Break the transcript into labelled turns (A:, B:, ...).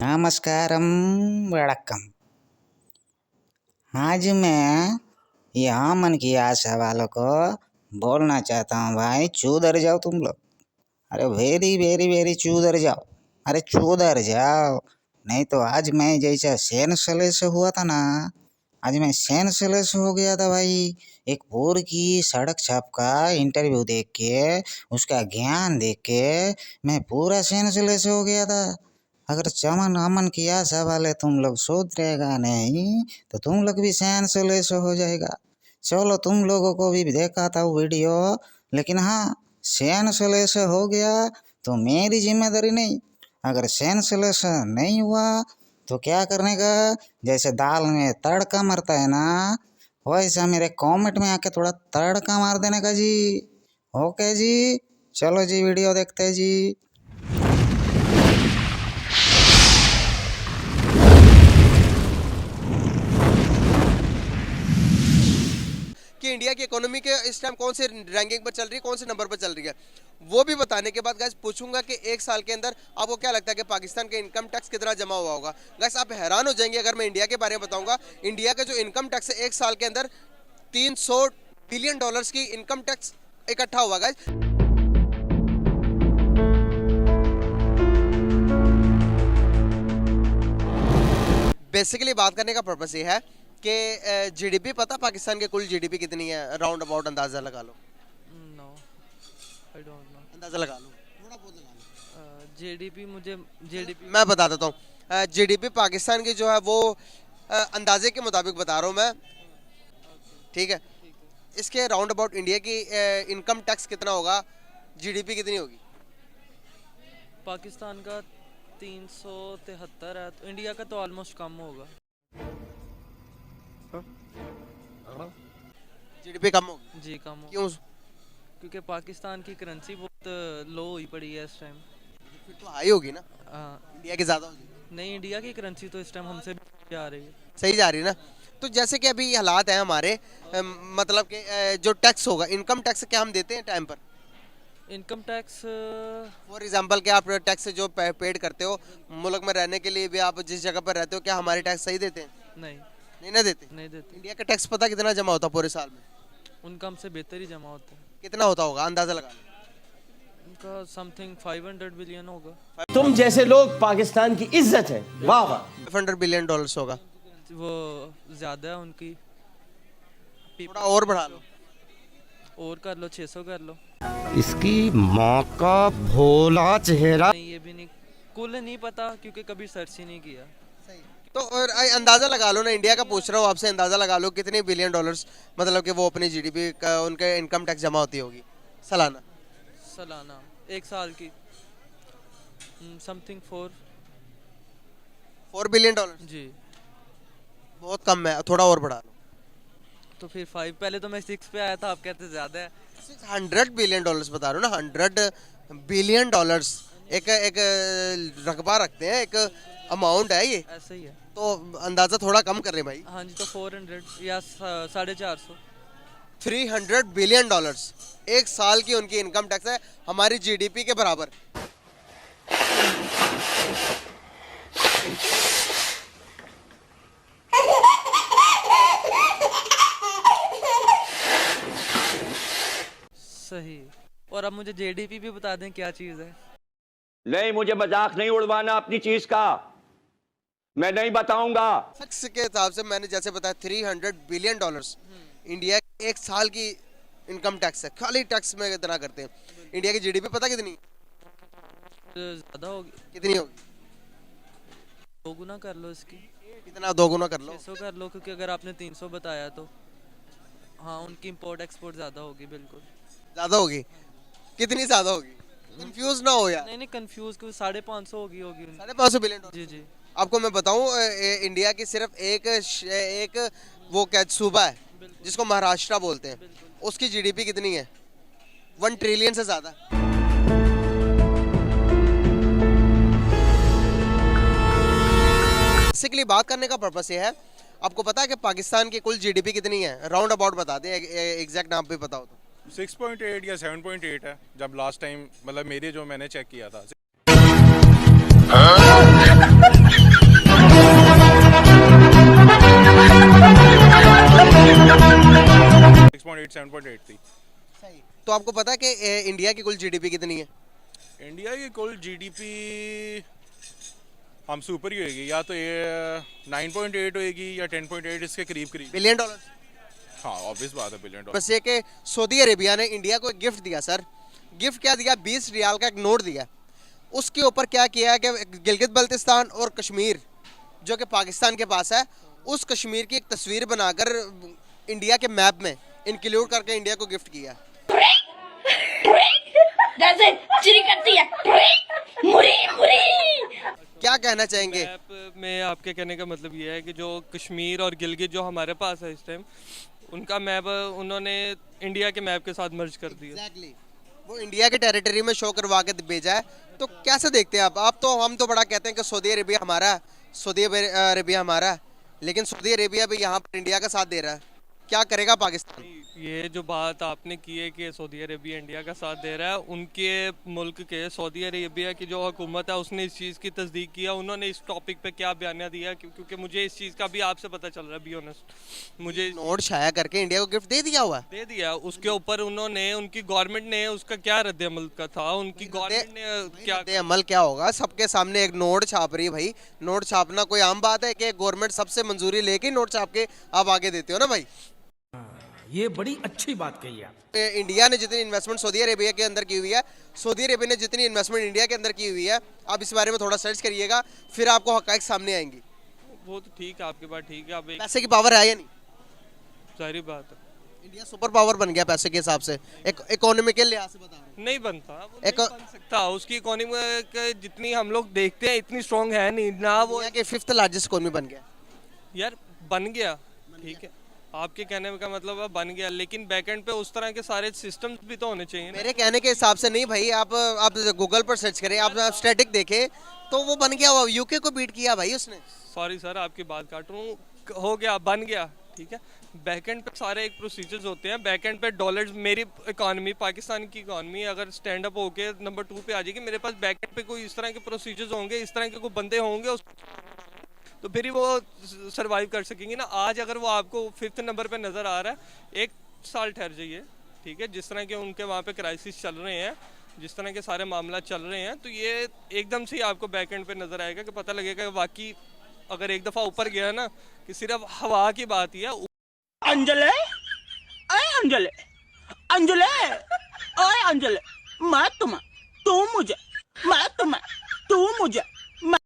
A: नमस्कारम वड़क्कम। आज मैं यहाँ मन की आशा वालों को बोलना चाहता हूँ, भाई चूधर जाओ तुम लोग। अरे वेरी वेरी वेरी चूधर जाओ, अरे चूधर जाओ। नहीं तो आज मैं जैसा सेंसलेस से हुआ था ना, आज मैं सेंसलेस हो गया था भाई। एक पूर की सड़क छाप का इंटरव्यू देख के, उसका ज्ञान देख के मैं पूरा सेंसलेस हो गया था। अगर चमन अमन की आशा वाले तुम लोग सुधरेगा नहीं तो तुम लोग भी सेंसलेस हो जाएगा। चलो तुम लोगों को भी देखा था वो वीडियो, लेकिन हाँ सेंसलेस हो गया तो मेरी जिम्मेदारी नहीं। अगर सेंसलेस नहीं हुआ तो क्या करने का, जैसे दाल में तड़का मरता है ना, वैसा मेरे कमेंट में आके थोड़ा तड़का मार देने का जी। ओके जी, चलो जी वीडियो देखते हैं जी।
B: कि इंडिया की इकोनॉमी के इस टाइम कौन से रैंकिंग पर चल रही है, कौन से नंबर पर चल रही है, वो भी बताने के बाद गाइस पूछूंगा कि एक साल के अंदर आपको क्या लगता है कि पाकिस्तान के इनकम टैक्स कितना जमा हुआ होगा। गाइस आप हैरान हो जाएंगे अगर मैं इंडिया के बारे में बताऊंगा। इंडिया का जो इनकम टैक्स है एक साल के अंदर 300 बिलियन डॉलर्स की इनकम टैक्स इकट्ठा हुआ गाइस। बेसिकली बात करने का पर्पस ये है कि जीडीपी पता पाकिस्तान के कुल जीडीपी कितनी है, राउंड अबाउट अंदाजा लगा लो।
C: नो आई डोंट नो,
B: अंदाजा लगा लो, थोड़ा बहुत लगा लो।
C: जीडीपी मुझे जीडीपी
B: मैं बता देता हूँ। जीडीपी पाकिस्तान की जो है वो अंदाजे के मुताबिक बता रहा हूँ मैं, ठीक है। इसके राउंड अबाउट इंडिया की इनकम टैक्स कितना होगा, जीडीपी कितनी होगी?
C: पाकिस्तान का 373 है तो इंडिया का तो ऑलमोस्ट कम होगा।
B: जीडीपी कम होगी
C: जी कम होगा,
B: क्यों?
C: क्योंकि पाकिस्तान की करेंसी बहुत लो हुई पड़ी है इस टाइम।
B: फिर तो हाई होगी ना,
C: हाँ,
B: इंडिया की ज़्यादा होगी।
C: नहीं इंडिया की करेंसी तो इस टाइम हमसे भी आ रही है।
B: सही जा रही है ना। तो जैसे कि अभी हालात हैं हमारे, मतलब कि जो टैक्स होगा, इनकम टैक्स क्या हम देते हैं टाइम पर?
C: इनकम टैक्स
B: फॉर एग्जांपल कि आप टैक्स जो पेड करते हो मुल्क में रहने के लिए भी, आप जिस जगह पर रहते हो, क्या हमारे टैक्स सही देते हैं?
C: नहीं
B: नहीं ना देते।
C: नहीं देते,
B: इंडिया का टैक्स पता कितना जमा होता है पूरे साल में?
C: उनका हमसे बेहतर ही जमा होता है।
B: कितना होता होगा, अंदाजा लगा लो।
C: उनका समथिंग 500 बिलियन होगा।
D: तुम जैसे लोग पाकिस्तान की इज्जत है, वाह वाह।
B: 500 बिलियन डॉलर्स होगा।
C: वो ज़्यादा है उनकी,
B: थोड़ा और बढ़ा लो।
C: और कर लो, 600 कर लो।
D: इसकी माँ का भोला चेहरा।
C: नहीं ये भी नहीं, कुल नहीं पता क्योंकि कभी सर्च ही नहीं किया।
B: तो और अंदाजा लगा लो ना, इंडिया का पूछ रहा हूँ आपसे, अंदाजा लगा लो कितने बिलियन डॉलर्स मतलब कि वो अपनी जीडीपी का उनके इनकम टैक्स जमा होती होगी सालाना।
C: सालाना एक साल की समथिंग
B: 4 बिलियन डॉलर
C: जी।
B: बहुत कम है, थोड़ा और बढ़ा लो।
C: तो फिर 5, पहले तो मैं 6 पे आया था, आप कहते ज़्यादा है।
B: 100 बिलियन डॉलर्स बता रहा हूँ ना, 100 बिलियन डॉलर्स एक रकबा रखते हैं, एक अमाउंट है ये।
C: ऐसा ही है
B: तो अंदाजा थोड़ा कम कर रहे भाई।
C: हाँ जी, तो 400 या 450।
B: 300 बिलियन डॉलर्स एक साल की उनकी इनकम टैक्स है, हमारी जीडीपी के बराबर।
C: सही। और अब मुझे जेडीपी भी बता दें क्या चीज़ है।
E: नहीं, मुझे मजाक नहीं उड़वाना अपनी चीज का, मैं नहीं बताऊंगा।
B: टैक्स के हिसाब से मैंने जैसे बताया 300 बिलियन डॉलर्स इंडिया एक साल की इनकम टैक्स है, खाली टैक्स में इतना करते हैं। इंडिया की जीडीपी पता कितनी
C: ज़्यादा होगी,
B: कितनी होगी?
C: 2 गुना कर लो इसकी।
B: कितना, 2 गुना कर लो।
C: 600 कर लो, क्योंकि अगर आपने 300 बताया तो हाँ उनकी इंपोर्ट एक्सपोर्ट ज़्यादा होगी। बिल्कुल
B: ज्यादा होगी, कितनी ज्यादा होगी? कंफ्यूज ना हो यार।
C: नहीं कंफ्यूज, क्योंकि 550 होगी
B: 550 बिलियन डॉलर।
C: जी जी।
B: आपको मैं बताऊं, इंडिया की सिर्फ एक वो क्या सूबा है जिसको महाराष्ट्र बोलते हैं, उसकी जीडीपी कितनी है? 1 ट्रिलियन से ज्यादा। बेसिकली बात करने का पर्पस ये है, आपको पता है कि पाकिस्तान की कुल जीडीपी कितनी है? राउंड अबाउट बता दें, एग्जैक्ट नाम भी बताओ तो।
F: 6.8 या 7.8 है, जब लास्ट टाइम मतलब मेरे जो मैंने चेक किया था। 7.8 थी।
B: सही। तो आपको पता है कि इंडिया की कुल जीडीपी कितनी है?
F: इंडिया की कुल जीडीपी हम सुपर ही होएगी, या तो ये 9.8 होएगी या 10.8, इसके करीब करीब।
B: Billion dollar.
F: हाँ ऑब्वियस बात है, बिलियन डॉलर।
B: बस ये कि सऊदी अरेबिया ने इंडिया को एक गिफ्ट दिया सर। गिफ्ट क्या दिया? 20 रियाल का एक नोट दिया। उसके ऊपर क्या किया है कि गिलगित बल्तिस्तान और कश्मीर जो कि पाकिस्तान के पास है, उस कश्मीर की एक तस्वीर बनाकर इंडिया के मैप में इंक्लूड करके इंडिया को गिफ्ट किया।
G: चिरी करती है मुरी मुरी।
B: क्या कहना चाहेंगे?
H: मैप में आपके कहने का मतलब ये है कि जो कश्मीर और गिलगित जो हमारे पास है इस टाइम, उनका मैप उन्होंने इंडिया के मैप के साथ मर्ज कर दिया।
B: Exactly. वो इंडिया के टेरिटरी में शो करवा के भेजा है। तो कैसे देखते हैं आप तो हम तो बड़ा कहते हैं कि सऊदी अरेबिया हमारा है, सऊदी अरेबिया हमारा है, लेकिन सऊदी अरेबिया भी यहाँ पर इंडिया का साथ दे रहा है। क्या करेगा पाकिस्तान?
H: ये जो बात आपने की है कि सऊदी अरेबिया इंडिया का साथ दे रहा है, उनके मुल्क के सऊदी अरेबिया की जो हुकूमत है उसने इस चीज़ की तस्दीक किया। उन्होंने इस टॉपिक पे क्या बयान दिया, क्योंकि मुझे इस चीज़ का भी आपसे पता चल रहा है, बी ऑनेस्ट। मुझे
B: नोट छाया करके इंडिया को गिफ्ट दे दिया हुआ
H: दे दिया। उसके ऊपर उन्होंने, उनकी गवर्नमेंट ने उसका क्या रद्द अमल का था, उनकी गवर्नमेंट ने क्या
B: रद्द अमल क्या होगा? सबके सामने एक नोट छाप रही है भाई। नोट छापना कोई आम बात है कि गवर्नमेंट सबसे मंजूरी लेके नोट छाप के आप आगे देते हो ना भाई?
D: ये बड़ी अच्छी बात कही आप।
B: इंडिया ने जितनी इन्वेस्टमेंट सऊदी अरेबिया के अंदर की हुई है, सऊदी अरेबिया ने जितनी इन्वेस्टमेंट इंडिया के अंदर की हुई है, आप इस बारे में थोड़ा सर्च करिएगा, फिर आपको हकाइक सामने आएंगी।
H: वो तो ठीक है, आपकी बात ठीक है। आप एक
B: पैसे की पावर है या नहीं?
H: सारी बात है,
B: इंडिया सुपर पावर बन गया पैसे के हिसाब से, इकोनॉमी के लिहाज से बता रहा हूं।
H: नहीं बनता, वो नहीं बन सकता। उसकी इकोनॉमी जितनी हम लोग देखते हैं इतनी स्ट्रांग है नहीं ना। वो
B: दुनिया के 5th लार्जेस्ट इकोनॉमी बन गया।
H: यार बन गया, ठीक है, आपके कहने का मतलब है बन गया, लेकिन बैकएंड पे उस तरह के सारे सिस्टम्स भी तो होने चाहिए ना।
B: मेरे कहने के हिसाब से नहीं भाई। आप गूगल पर सर्च करें, आप स्टैटिक देखें तो वो बन गया हुआ। यूके को बीट किया भाई उसने।
H: सॉरी सर, आपकी बात काट रहा हूँ, हो गया, बन गया, ठीक है। बैकएंड पे सारे एक प्रोसीजर्स होते हैं। बैकएंड पे डॉलर्स, मेरी इकॉनमी, पाकिस्तान की इकॉनमी अगर स्टैंड अप होके नंबर 2 पे आ जाएगी, मेरे पास बैकएंड पे कोई इस तरह के प्रोसीजर्स होंगे, इस तरह के कोई बंदे होंगे तो फिर ही वो सरवाइव कर सकेंगे ना। आज अगर वो आपको 5th नंबर पे नज़र आ रहा है, 1 साल ठहर जाइए, ठीक है। जिस तरह के उनके वहाँ पे क्राइसिस चल रहे हैं, जिस तरह के सारे मामला चल रहे हैं, तो ये एकदम से ही आपको बैक एंड पे नज़र आएगा कि पता लगेगा कि वाकई अगर एक दफ़ा ऊपर गया ना कि सिर्फ हवा की बात ही है।
G: अंजले अंजले अंजले ओए अंजले, मैं तुम्हें, तू मुझे, मैं तुम्हें, तू मुझे, मैं